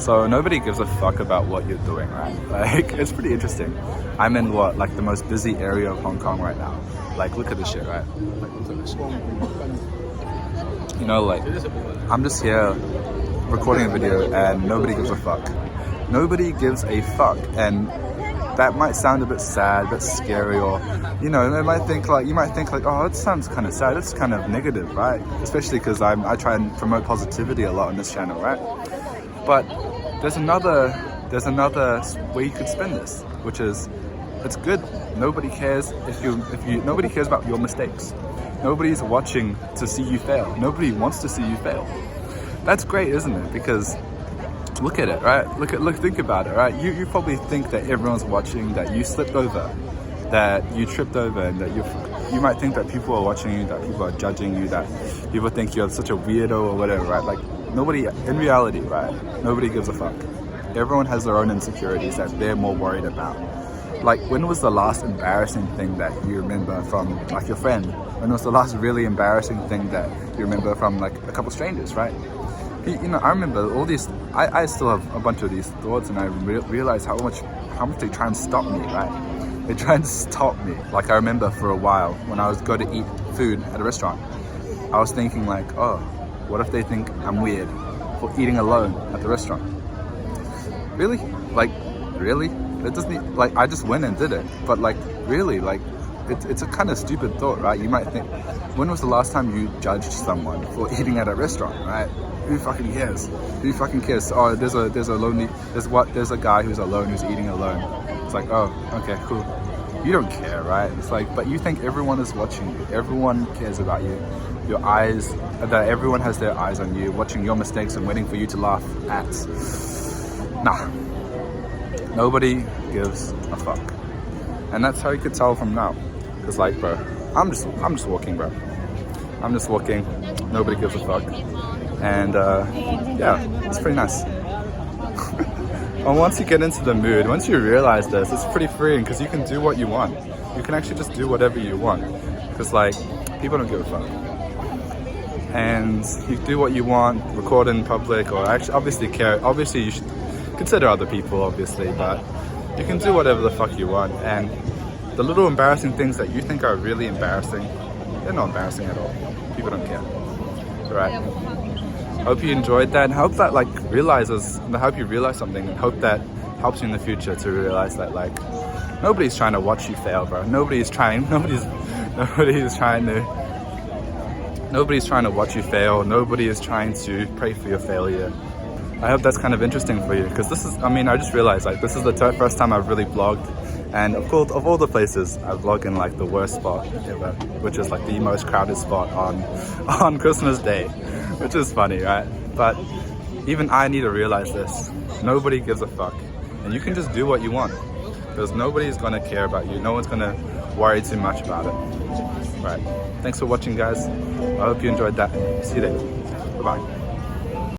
So nobody gives a fuck about what you're doing, right? Like, it's pretty interesting. I'm in what, like the most busy area of Hong Kong right now. Like, look at this shit, right? Like, look at this shit. You know, like, I'm just here recording a video and nobody gives a fuck. Nobody gives a fuck, and that might sound a bit sad, a bit scary, or you know, you might think like, oh, it sounds kind of sad. It's kind of negative, right? Especially because I try and promote positivity a lot on this channel, right? But there's another way you could spin this, which is it's good. Nobody cares nobody cares about your mistakes. Nobody's watching to see you fail. Nobody wants to see you fail. That's great, isn't it? Because look at it, right? Think about it, right? You probably think that everyone's watching, that you slipped over, that you tripped over, and that you might think that people are watching you, that people are judging you, that people think you're such a weirdo or whatever, right? Like nobody, in reality, right? Nobody gives a fuck. Everyone has their own insecurities that they're more worried about. Like, when was the last embarrassing thing that you remember from like your friend? When was the last really embarrassing thing that you remember from like a couple strangers, right? You know, I remember all these, I still have a bunch of these thoughts, and I realize how much they try and stop me, right? They try and stop me. Like, I remember for a while when I was going to eat food at a restaurant, I was thinking like, oh, what if they think I'm weird for eating alone at the restaurant? Really? Like, really? It doesn't, like, I just went and did it. But like, really, like, it's a kind of stupid thought, right? You might think, when was the last time you judged someone for eating at a restaurant, right? Who fucking cares? Who fucking cares? Oh, there's a guy who's alone, who's eating alone. It's like, oh, okay, cool. You don't care, right? It's like, but you think everyone is watching you. Everyone cares about you. Your eyes, that everyone has their eyes on you, watching your mistakes and waiting for you to laugh at. Nah. Nobody gives a fuck. And that's how you could tell from now. Cause like, bro, I'm just walking, bro. I'm just walking. Nobody gives a fuck. And yeah, it's pretty nice. And once you get into the mood, once you realize this, it's pretty freeing because you can do what you want. You can actually just do whatever you want. Because like, people don't give a fuck. And you do what you want, record in public, or actually obviously care. Obviously you should consider other people, obviously, but you can do whatever the fuck you want. And the little embarrassing things that you think are really embarrassing, they're not embarrassing at all. People don't care, right? Hope you enjoyed that, and hope that like hope you realize something, and hope that helps you in the future to realize that like nobody's trying to watch you fail, bro. Nobody's trying to watch you fail. Nobody is trying to pray for your failure. I hope that's kind of interesting for you, because this is, I mean, I just realized like this is the first time I've really vlogged, and of course, of all the places, I vlog in like the worst spot ever, which is like the most crowded spot on Christmas Day, which is funny, right? But even I need to realize this. Nobody gives a fuck, and you can just do what you want, because nobody's gonna care about you. No one's gonna worry too much about it, right? Thanks for watching, guys. I hope you enjoyed that. See you later. Bye-bye.